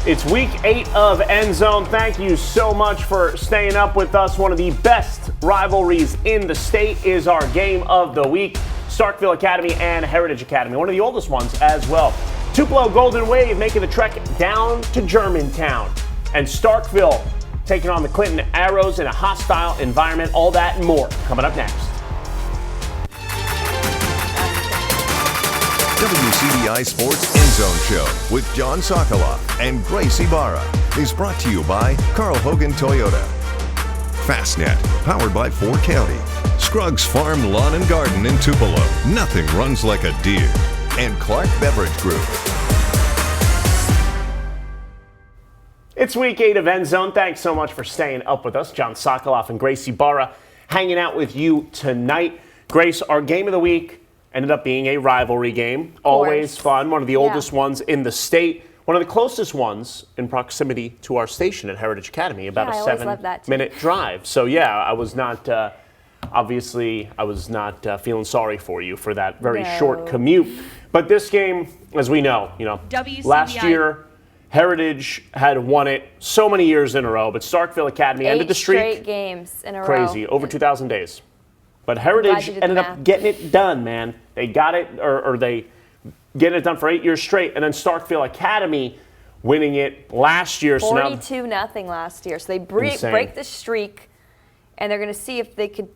It's week 8 of Endzone. Thank you so much for staying up with us. One of the best rivalries in the state is our game of the week. Starkville Academy and Heritage Academy, one of the oldest ones as well. Tupelo Golden Wave making the trek down to Germantown. And Starkville taking on the Clinton Arrows in a hostile environment. All that and more coming up next. WCBI Sports Endzone Show with John Sokoloff and Grace Ibarra is brought to you by Carl Hogan Toyota. Fastnet, powered by Ford County. Scruggs Farm Lawn and Garden in Tupelo. Nothing runs like a deer. And Clark Beverage Group. It's week 8 of Endzone. Thanks so much for staying up with us. John Sokoloff and Grace Ibarra hanging out with you tonight. Grace, our game of the week ended up being a rivalry game. Always fun. One of the oldest ones in the state. One of the closest ones in proximity to our station at Heritage Academy. About a 7-minute drive. So yeah, I was not, obviously, I was not feeling sorry for you for that very short commute. But this game, as we know, last year, Heritage had won it so many years in a row, but Starkville Academy ended the streak. 8 straight games in a row. Crazy, over 2,000 days. But Heritage ended up getting it done, man. They got it, or they getting it done for 8 years straight, and then Starkville Academy winning it last year. 42-0 last year. So they break the streak, and they're going to see if they could,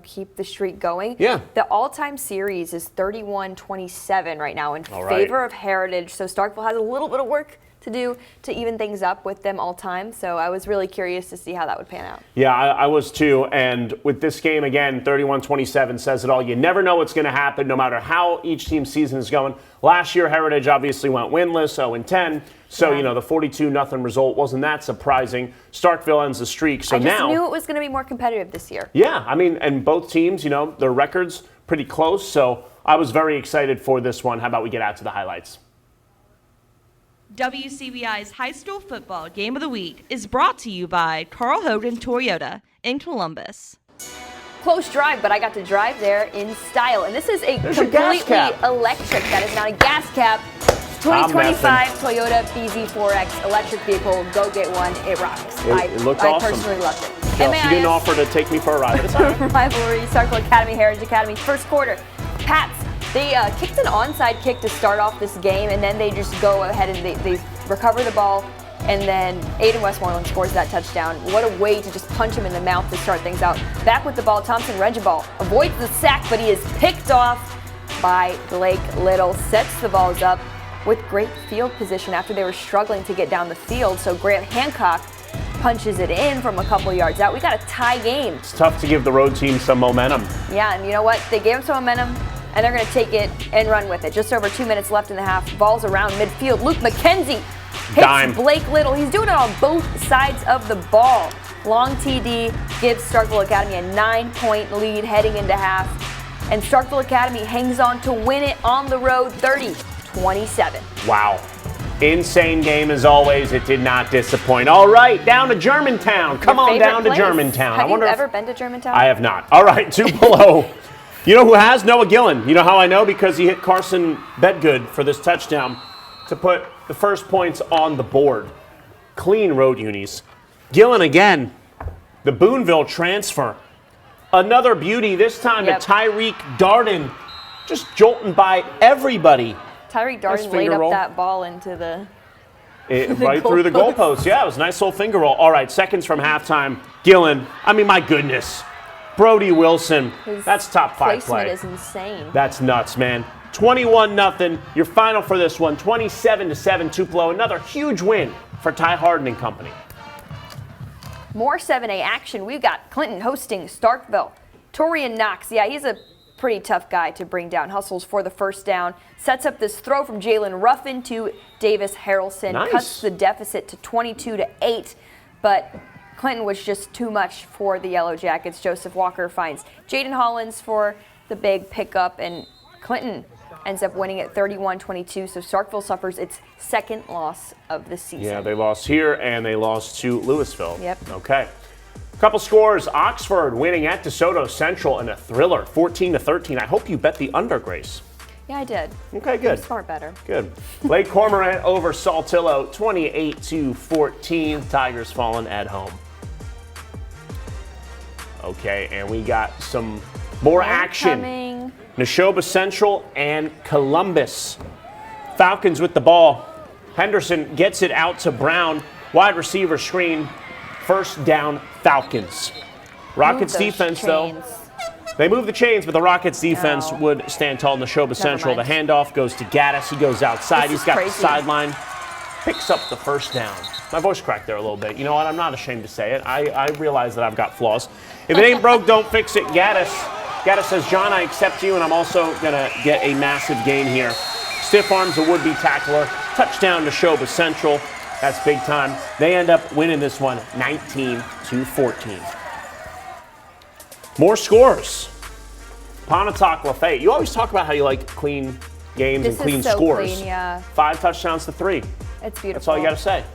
keep the streak going. Yeah. The all-time series is 31-27 right now in favor of Heritage. So Starkville has a little bit of work to do to even things up with them all time. So I was really curious to see how that would pan out. Yeah, I was too. And with this game, again, 31-27 says it all. You never know what's going to happen, no matter how each team's season is going. Last year, Heritage obviously went winless, 0-10. So, the 42-0 result wasn't that surprising. Starkville ends the streak. So I just knew it was going to be more competitive this year. Yeah, and both teams, their records pretty close. So I was very excited for this one. How about we get out to the highlights? WCBI's High School Football Game of the Week is brought to you by Carl Hogan Toyota in Columbus. Close drive, but I got to drive there in style. And this is a completely electric. That is not a gas cap. 2025 Toyota BZ4X electric vehicle. Go get one. It rocks. It looks awesome. I personally loved it. Well, you didn't offer to take me for a ride. Rivalry, Starkville Academy, Heritage Academy. First quarter, Pats. They kicked an onside kick to start off this game, and then they just go ahead and they recover the ball, and then Aiden Westmoreland scores that touchdown. What a way to just punch him in the mouth to start things out. Back with the ball, Thompson Regibald avoids the sack, but he is picked off by Blake Little. Sets the balls up with great field position after they were struggling to get down the field, so Grant Hancock punches it in from a couple yards out. We got a tie game. It's tough to give the road team some momentum. Yeah, and you know what? They gave them some momentum, and they're going to take it and run with it. Just over 2 minutes left in the half. Ball's around midfield. Luke McKenzie hits Blake Little. He's doing it on both sides of the ball. Long TD gives Starkville Academy a 9-point lead heading into half. And Starkville Academy hangs on to win it on the road 30-27. Wow. Insane game as always. It did not disappoint. All right, down to Germantown. Come on down to Germantown. Have you ever been to Germantown? I have not. All right, Tupelo. You know who has? Noah Gillen. You know how I know? Because he hit Carson Bedgood for this touchdown to put the first points on the board. Clean road unis. Gillen again. The Boonville transfer. Another beauty, this time to Tyreek Darden. Just jolting by everybody. Tyreek Darden laid up that ball into the right through the goalpost. Yeah, it was a nice little finger roll. All right, seconds from halftime. Gillen, my goodness. Brody Wilson, that's top 5 play. Placement is insane. That's nuts, man. 21-0. Your final for this one, 27-7 Tupelo. Another huge win for Ty Harden and company. More 7A action. We've got Clinton hosting Starkville. Torian Knox, he's a pretty tough guy to bring down. Hustles for the first down. Sets up this throw from Jalen Ruffin to Davis Harrelson. Nice. Cuts the deficit to 22-8. But Clinton was just too much for the Yellow Jackets. Joseph Walker finds Jaden Hollins for the big pickup, and Clinton ends up winning at 31-22. So Starkville suffers its second loss of the season. Yeah, they lost here and they lost to Louisville. Yep. Okay. Couple scores. Oxford winning at DeSoto Central in a thriller, 14-13. I hope you bet the under, Grace. Yeah, I did. Okay, good. Smart better. Good. Lake Cormorant over Saltillo, 28-14. Tigers falling at home. Okay, and we got some more action. Coming. Neshoba Central and Columbus. Falcons with the ball. Henderson gets it out to Brown. Wide receiver screen. First down, Falcons. Rockets defense, though. They move the chains, but the Rockets defense would stand tall. Neshoba Central. The mind. handoff goes to Gaddis. He goes outside. This He's is got crazy. the sideline. Picks up the first down. My voice cracked there a little bit. You know what? I'm not ashamed to say it. I realize that I've got flaws. If it ain't broke, don't fix it. Gaddis says, John, I accept you, and I'm also going to get a massive gain here. Stiff arms a would-be tackler. Touchdown to Neshoba Central. That's big time. They end up winning this one 19-14. More scores. Pontotoc Lafayette. You always talk about how you like clean games and clean This is so scores. clean, yeah. 5 touchdowns to 3. It's beautiful. That's all you got to say.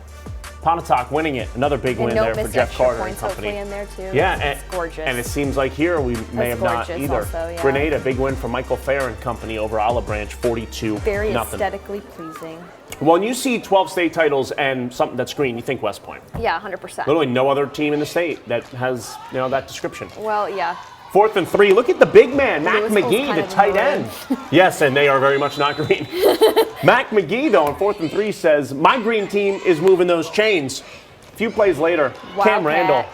Pontotoc winning it. Another big And win no there for missed Jeff extra Carter and points hopefully company. in there too. Yeah, it's gorgeous. And it seems like here we may have not gorgeous either. also, yeah. Grenada, big win for Michael Fair and company over Olive Branch, 42-0. Very aesthetically pleasing. When you see 12 state titles and something that's green, you think West Point. Yeah, 100%. Literally no other team in the state that has that description. Well, yeah. 4th and 3. Look at the big man, Mac Louisville's McGee, kind the of tight maroon. end. Yes, and they are very much not green. Mac McGee, though, on 4th and 3 says, my green team is moving those chains. A few plays later, Cam Wildcat. Randall.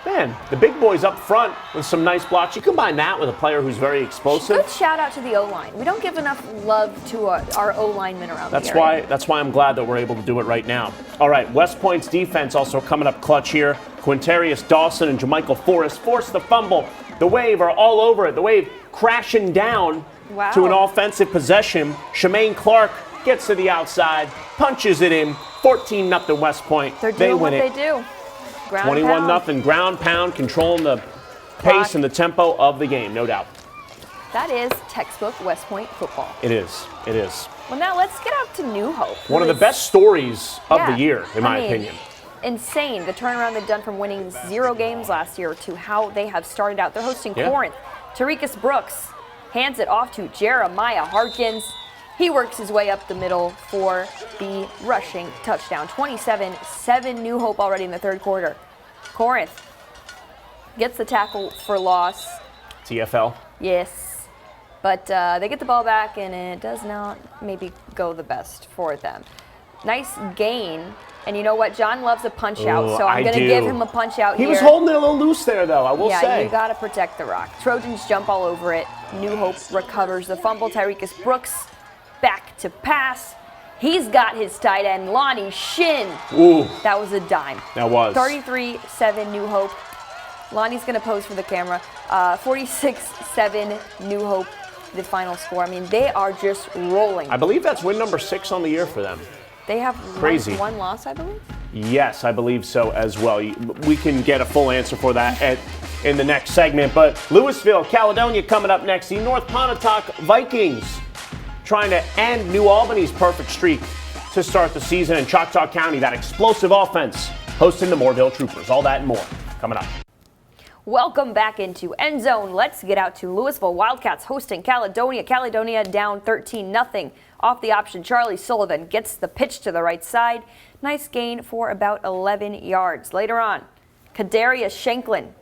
Man, the big boys up front with some nice blocks. You combine that with a player who's very explosive. Good shout out to the O-line. We don't give enough love to our O-linemen around That's the area. why I'm glad that we're able to do it right now. All right, West Point's defense also coming up clutch here. Quintarius Dawson and Jamichael Forrest force the fumble. The Wave are all over it. The Wave crashing down to an offensive possession. Shemaine Clark gets to the outside, punches it in. 14-0 West Point. They're doing They what win it. they do. Ground and pound. 21-0 ground pound, controlling the pace and the tempo of the game, no doubt. That is textbook West Point football. It is. It is. Well, now let's get out to New Hope. One of the best stories of the year, in my opinion. Insane, the turnaround they've done from winning 0 games last year to how they have started out. They're hosting Corinth. Tariqus Brooks hands it off to Jeremiah Harkins. He works his way up the middle for the rushing touchdown. 27-7 New Hope already in the third quarter. Corinth gets the tackle for loss. TFL. Yes. But they get the ball back, and it does not maybe go the best for them. Nice gain. And you know what? John loves a punch out, so I'm going to give him a punch out here. He was holding it a little loose there, though, I will say. Yeah, you got to protect the rock. Trojans jump all over it. New Hope recovers the fumble. Tyrekus Brooks back to pass. He's got his tight end, Lonnie Shin. Ooh. That was a dime. That was. 33-7 New Hope. Lonnie's going to pose for the camera. 46-7 New Hope, the final score. I mean, they are just rolling. I believe that's win number 6 on the year for them. They have Crazy. one loss, I believe. Yes, I believe so as well. We can get a full answer for that in the next segment. But Louisville, Caledonia coming up next. The North Pontotoc Vikings trying to end New Albany's perfect streak to start the season. In Choctaw County, that explosive offense hosting the Moorville Troopers. All that and more coming up. Welcome back into Endzone. Let's get out to Louisville Wildcats hosting Caledonia. Caledonia down 13-0. Off the option, Charlie Sullivan gets the pitch to the right side. Nice gain for about 11 yards. Later on, Kadarius Shanklin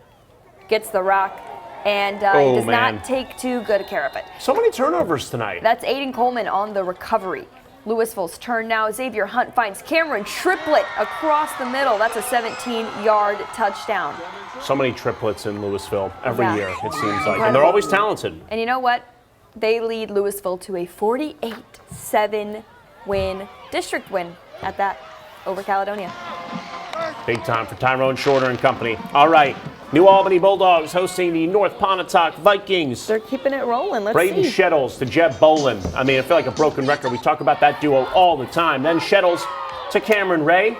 gets the rock, and he does not take too good care of it. So many turnovers tonight. That's Aiden Coleman on the recovery. Louisville's turn now. Xavier Hunt finds Cameron Triplett across the middle. That's a 17-yard touchdown. So many triplets in Louisville every year, it seems like. Incredible. And they're always talented. And you know what? They lead Louisville to a 48-7 win, district win at that, over Caledonia. Big time for Tyrone Shorter and company. All right, New Albany Bulldogs hosting the North Pontotoc Vikings. They're keeping it rolling. Let's Braden see. Shettles to Jeb Bolin. I mean, I feel like a broken record. We talk about that duo all the time. Then Shettles to Cameron Ray.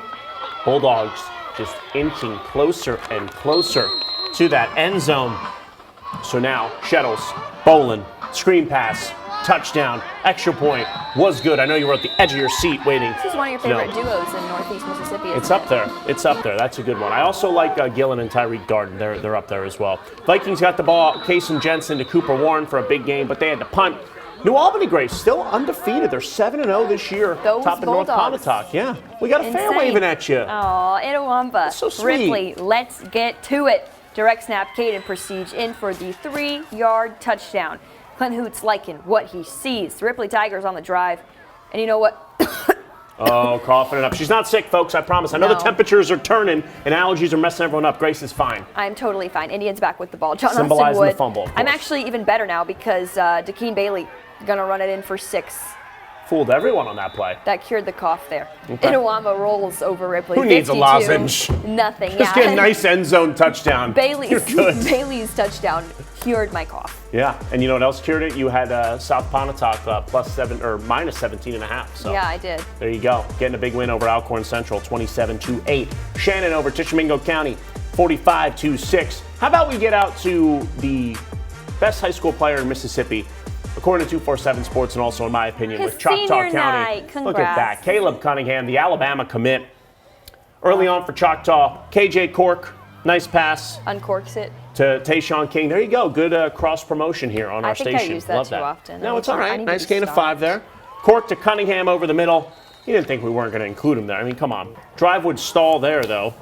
Bulldogs just inching closer and closer to that end zone. So now Shettles, Bolin, screen pass, touchdown, extra point, was good. I know you were at the edge of your seat waiting. This is one of your favorite duos in Northeast Mississippi. It's up there. It's up there. That's a good one. I also like Gillen and Tyreek Darden. They're up there as well. Vikings got the ball. Kason Jensen to Cooper Warren for a big game, but they had to punt. New Albany, Grace, still undefeated. They're 7-0 this year. Those top of North Bulldogs. Pontotoc. Yeah, we got a fan Insane. waving at you. Oh, Itawamba. So sweet. Ripley, let's get to it. Direct snap, Caden Prestige in for the 3-yard touchdown. Clint Hoots liking what he sees. The Ripley Tigers on the drive. And you know what? Oh, coughing it up. She's not sick, folks, I promise. I know No. the temperatures are turning and allergies are messing everyone up. Grace is fine. I'm totally fine. Indians back with the ball. John Symbolizing Austin Wood. the fumble, of I'm course. actually even better now because Dakeen Bailey going to run it in for 6. Fooled everyone on that play. That cured the cough there. Okay. Itawamba rolls over Ripley. Who needs a 52, lozenge? Nothing. Just get a nice end zone touchdown. You're good. Bailey's touchdown cured my cough. Yeah, and you know what else cured it? You had South Pontotoc +7 or -17.5. So Yeah, I did. there you go. Getting a big win over Alcorn Central, 27-8. Shannon over Tishomingo County, 45-6. How about we get out to the best high school player in Mississippi, according to 247 Sports, and also in my opinion, His with Choctaw senior County. night. Look at that. Congrats. Caleb Cunningham, the Alabama commit. Early on for Choctaw, KJ Cork, nice pass Uncorks it. to Tayshawn King. There you go. Good cross promotion here on our I think station. I use that Love too often. No, I it's all need to right. be Nice gain of stopped. 5 there. Cork to Cunningham over the middle. You didn't think we weren't going to include him there. I mean, come on. Drive would stall there, though.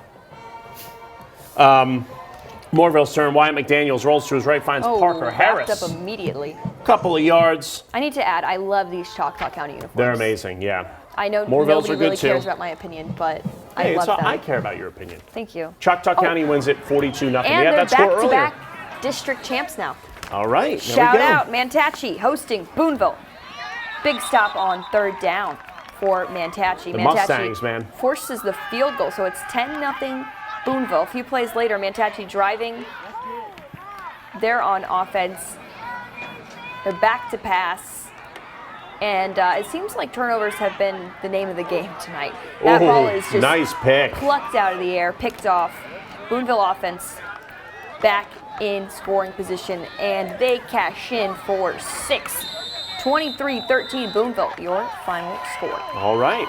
Morville's turn. Wyatt McDaniels rolls to his right, finds Parker wrapped Harris. up immediately. Couple of yards. I need to add, I love these Choctaw County uniforms. They're amazing, yeah. I know Morville's nobody are good really cares too. about my opinion, but Hey, I love them. I care about your opinion. Thank you. Choctaw County wins it 42-0. And We had they're that score earlier. back-to-back district champs now. All right, there Shout we go. out Mantachi hosting Boonville. Big stop on 3rd down for Mantachi. The Mantachi Mustangs, man. forces the field goal, so it's 10-0 Boonville. A few plays later, Mantachi driving. They're on offense. They're back to pass. And it seems like turnovers have been the name of the game tonight. That Ooh, ball is just nice pick. plucked out of the air, picked off. Boonville offense back in scoring position, and they cash in for 6. 23-13 Boonville, your final score. All right.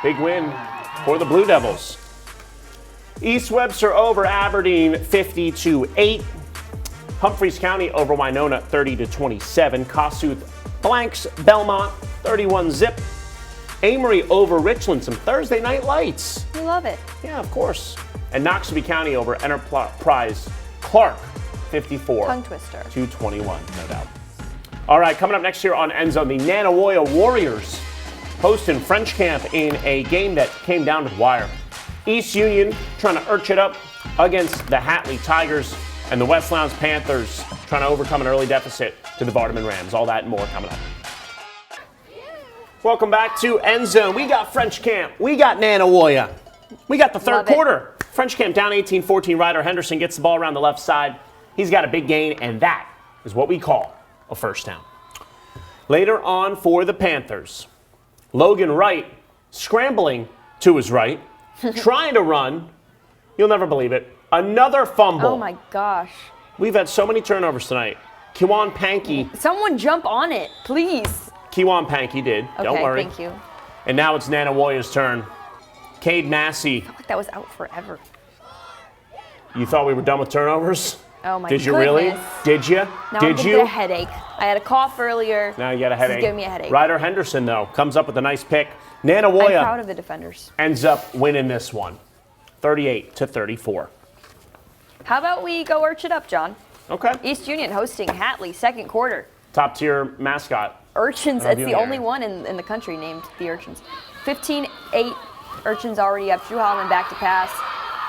Big win for the Blue Devils. East Webster over Aberdeen 50-8. Humphreys County over Winona 30-27. Kossuth blanks Belmont 31-0. Amory over Richland. Some Thursday night lights. We love it. Yeah, of course. And Noxubee County over Enterprise Clark 54. Tongue twister. 221, no doubt. All right, coming up next year on Endzone, the Nanawoya Warriors hosting French Camp in a game that came down to the wire. East Union trying to urge it up against the Hatley Tigers, and the West Lowndes Panthers trying to overcome an early deficit to the Vardaman Rams. All that and more coming up. Welcome back to Endzone. We got French Camp. We got Nanawoya. We got the third Love it. quarter. French Camp down 18-14. Ryder Henderson gets the ball around the left side. He's got a big gain, and that is what we call a first down. Later on for the Panthers, Logan Wright scrambling to his right, trying to run. You'll never believe it. Another fumble. Oh my gosh. We've had so many turnovers tonight. Kiwan Pankey. Someone jump on it, please. Kiwan Pankey did. Don't Okay, worry. thank you. And now it's Nanawoya's turn. Cade Massey. Like that was out forever. You thought we were done with turnovers? Oh my Did you really? goodness. Did you? Now I'm Did gonna you? get a headache. I had a cough earlier. Now you got a This is headache. giving me a headache. Ryder Henderson, though, comes up with a nice pick. I'm Nanawoya proud of the defenders. ends up winning this one, 38-34. How about we go arch it up, John? Okay. East Union hosting Hatley, second quarter. Top tier mascot. Urchins, Love it's you, the Mary. only one in the country named the Urchins. 15-8, Urchins already up. Drew Holloman back to pass.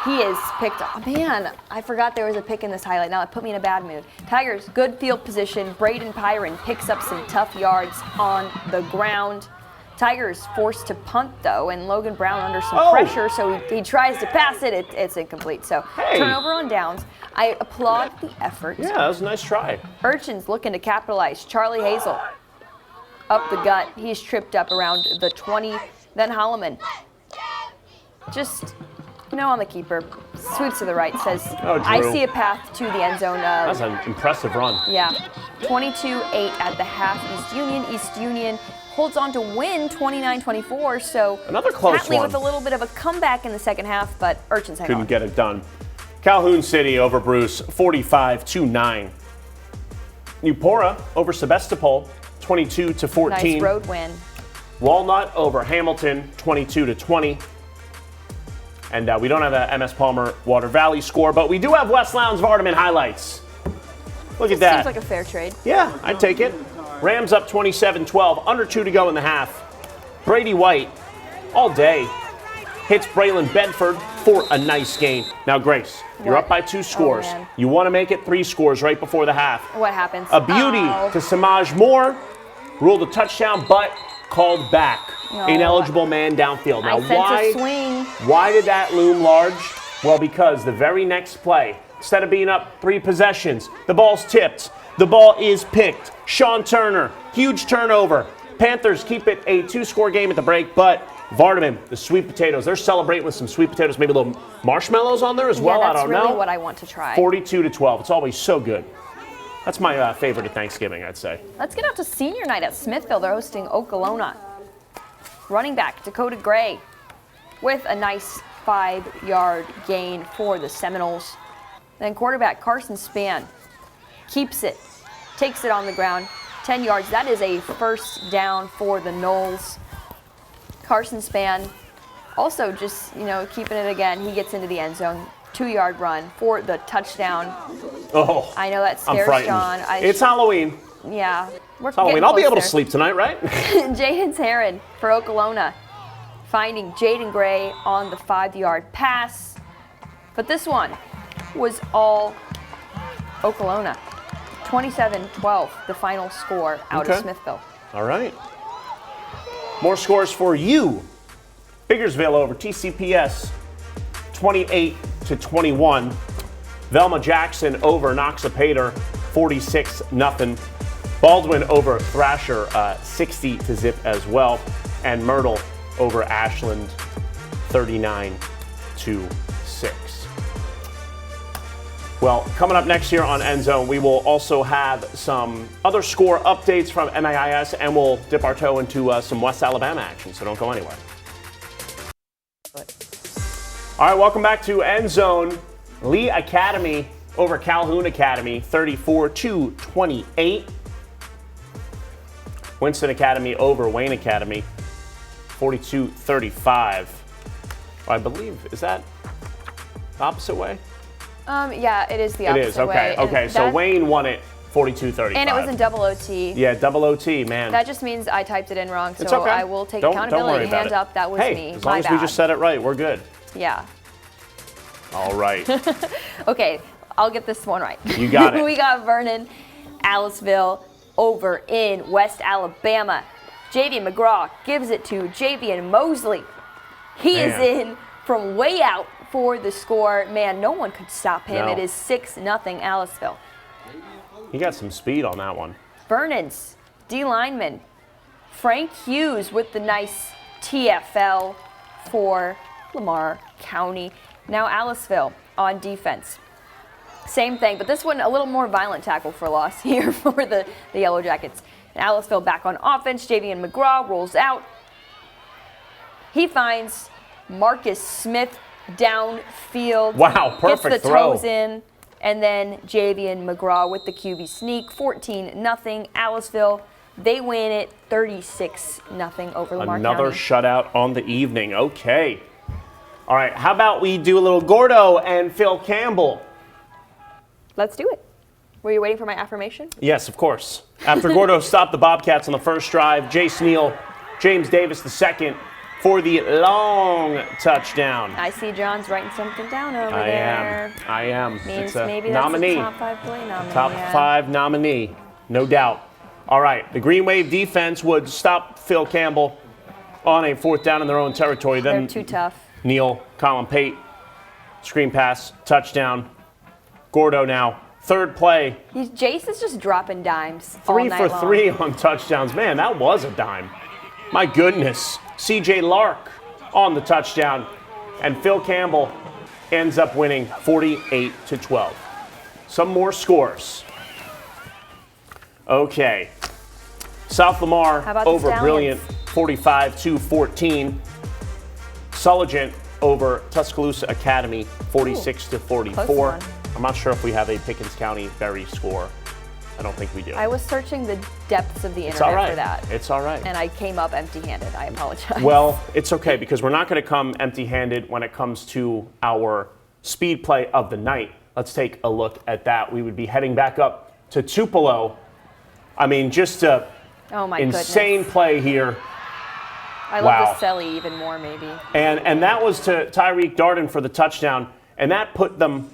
He is picked up. Oh, man, I forgot there was a pick in this highlight. Now it put me in a bad mood. Tigers, good field position. Braden Pyron picks up some tough yards on the ground. Tigers forced to punt, though, and Logan Brown under some Oh. pressure, so he tries to pass it. It's incomplete. So Hey. turnover on downs. I applaud the effort. Yeah, that was a nice try. Urchins looking to capitalize. Charlie Hazel up the gut. He's tripped up around the 20. Then Holloman just, on the keeper. Sweeps to the right. Says, Oh, Drew. I see a path to the end zone. That's an impressive run. Yeah. 22-8 at the half. East Union holds on to win 29-24. So Another close Hatley one. with a little bit of a comeback in the second half, but Urchins hang Couldn't on. get it done. Calhoun City over Bruce, 45-9. Newpora over Sebastopol, 22 to 14. Nice road win. Walnut over Hamilton, 22 to 20. And we don't have a MS Palmer Water Valley score, but we do have West Lowndes Vardaman highlights. Look at that. Seems like a fair trade. Yeah, I'd take it. Rams up 27-12, under 2 to go in the half. Brady White, all day, hits Braylon Bedford for a nice game. Now, Grace, you're What? up by 2 scores. man. You want to make it 3 scores right before the half. What happens? A beauty Oh. to Samaj Moore, ruled a touchdown, but called back. No. Ineligible man downfield. Now, I sense a swing. why did that loom large? Well, because the very next play, instead of being up 3 possessions, the ball's tipped. The ball is picked. Sean Turner, huge turnover. Panthers keep it a 2-score game at the break, but Vardaman, the sweet potatoes, they're celebrating with some sweet potatoes, maybe a little marshmallows on there as well. Yeah, that's I don't really know. what I want to try. 42 to 12. It's always so good. That's my favorite at Thanksgiving, I'd say. Let's get out to senior night at Smithville. They're hosting Okolona. Running back Dakota Gray with a nice 5-yard gain for the Seminoles. Then quarterback Carson Spann keeps it, takes it on the ground, 10 yards. That is a first down for the Noles. Carson Spann also just, keeping it again. He gets into the end zone. 2-yard run for the touchdown. Oh, I know that I'm scares frightened. John. It's Halloween. Yeah. We're Halloween. getting I'll be close able to there. sleep tonight, right? Jaden Heron for Okolona, finding Jaden Gray on the 5-yard pass. But this one was all Okolona. 27-12, the final score out Okay. of Smithville. All right. More scores for you. Biggersville over TCPS, 28 to 21. Velma Jackson over Noxapater, 46-0. Baldwin over Thrasher, 60 to zip as well. And Myrtle over Ashland, 39 to 6. Well, coming up next year on Endzone, we will also have some other score updates from MAIS, and we'll dip our toe into some West Alabama action, so don't go anywhere. All right, welcome back to Endzone. Lee Academy over Calhoun Academy, 34-28. Winston Academy over Wayne Academy, 42-35. I believe, is that the opposite way? Yeah, it is the It opposite is, okay. way. And Okay, so that- Wayne won it 42-35. And it was in double OT. Yeah, double OT, man. That just means I typed it in wrong, so It's okay. I will take Don't accountability. worry about Hands it. up, that was hey, me. as long My as bad. we just said it right, we're good. Yeah. All right. Okay, I'll get this one right. You got it. We got Vernon, Aliceville over in West Alabama. Javian McGraw gives it to Javian Mosley. He Man. is in from way out for the score. Man, no one could stop him. No. It is 6-0 Aliceville. He got some speed on that one. Vernon's D lineman Frank Hughes with the nice TFL for Lamar County. Now Aliceville on defense. Same thing, but this one a little more violent tackle for loss here for the Yellow Jackets. And Aliceville back on offense. Javian McGraw rolls out. He finds Marcus Smith downfield. Wow, perfect Gets the throw. toes in. And then Javian McGraw with the QB sneak. 14-0 Aliceville. They win it 36-0 over Lamar Another County. shutout on the evening. Okay. All right, how about we do a little Gordo and Phil Campbell? Let's do it. Were you waiting for my affirmation? Yes, of course. After Gordo stopped the Bobcats on the first drive, Jace Neal, James Davis II for the long touchdown. I see John's writing something down over I there. am. Means It's a maybe nominee. that's a top 5 play nominee. Top yeah. 5 nominee, no doubt. All right, the Green Wave defense would stop Phil Campbell on a 4th down in their own territory. They're Then too tough. Neal, Colin Pate, screen pass, touchdown. Gordo now, 3rd play, Jace is just dropping dimes. 3 all night for long. 3 on touchdowns. Man, that was a dime. My goodness. CJ Lark on the touchdown. And Phil Campbell ends up winning 48-12. Some more scores. Okay. South Lamar How about the over Stallions? Brilliant, 45-14. Sulligent over Tuscaloosa Academy, 46-44. close one. I'm not sure if we have a Pickens County Berry score I don't think we do. I was searching the depths of the It's all internet right. for that. It's all right. And I came up empty-handed. I apologize. Well, it's okay because we're not going to come empty-handed when it comes to our speed play of the night. Let's take a look at that. We would be heading back up to Tupelo. I mean, just a oh my insane goodness. play here. I Wow. love the Selly even more, maybe. And that was to Tyreek Darden for the touchdown, and that put them.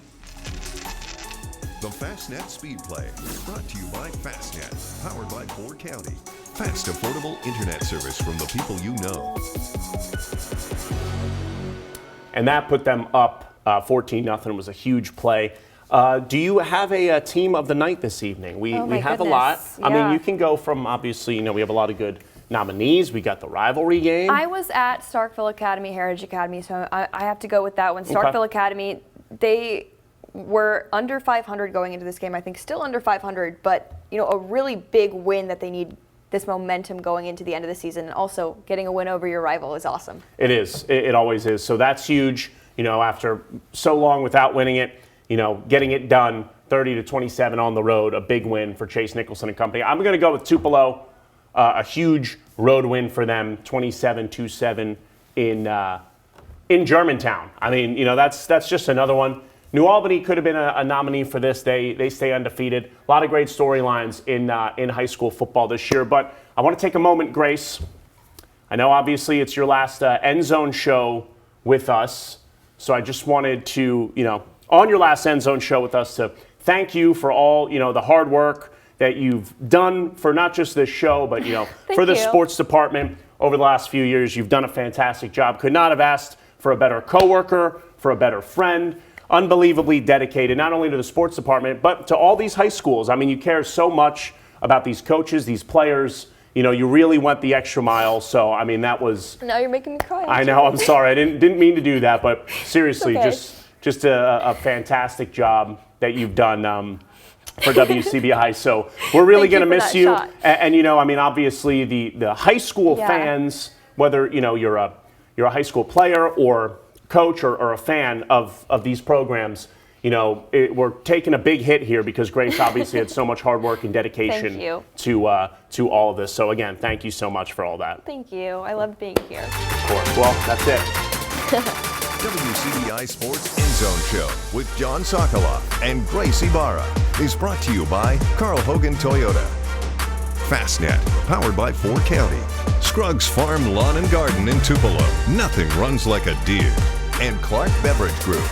The Fastnet Speed Play, brought to you by Fastnet, powered by Ford County. Fast, affordable internet service from the people you know. And that put them up 14-0. It was a huge play. Do you have a team of the night this evening? We Oh my have a lot. goodness, I mean, yeah. you can go from, obviously, we have a lot of good nominees. We got the rivalry game. I was at Starkville Academy, Heritage Academy, so I have to go with that one. Okay. Starkville Academy, they were under 500 going into this game. I think still under 500, but a really big win that they need this momentum going into the end of the season. And also getting a win over your rival is awesome. It is. It always is. So that's huge. After so long without winning it, getting it done, 30-27 on the road, a big win for Chase Nicholson and company. I'm going to go with Tupelo, a huge road win for them, 27-7 in Germantown. I mean, that's just another one. New Albany could have been a nominee for this. They stay undefeated. A lot of great storylines in high school football this year. But I want to take a moment, Grace. I know obviously it's your last Endzone show with us. So I just wanted to, on your last Endzone show with us, to thank you for all, the hard work that you've done for not just this show, but, for the you. sports department over the last few years. You've done a fantastic job. Could not have asked for a better coworker, for a better friend. Unbelievably dedicated, not only to the sports department, but to all these high schools. I mean, you care so much about these coaches, these players. You really went the extra mile. So, I mean, that was. Now you're making me cry. I know. I'm sorry. I didn't mean to do that, but seriously, Okay. just a fantastic job that you've done for WCBI. So we're really Thank going to you for miss that you. shot. And I mean, obviously the high school Yeah. fans, whether you're a high school player or coach or a fan of these programs, we're taking a big hit here because Grace obviously had so much hard work and dedication Thank you. to all of this. So again, thank you so much for all that. Thank you. I loved being here. Of course. Well, that's it. WCBI Sports Endzone Show with John Sokoloff and Grace Ibarra is brought to you by Carl Hogan Toyota. Fastnet, powered by Ford County. Scruggs Farm Lawn and Garden in Tupelo. Nothing runs like a deer. And Clark Beverage Group.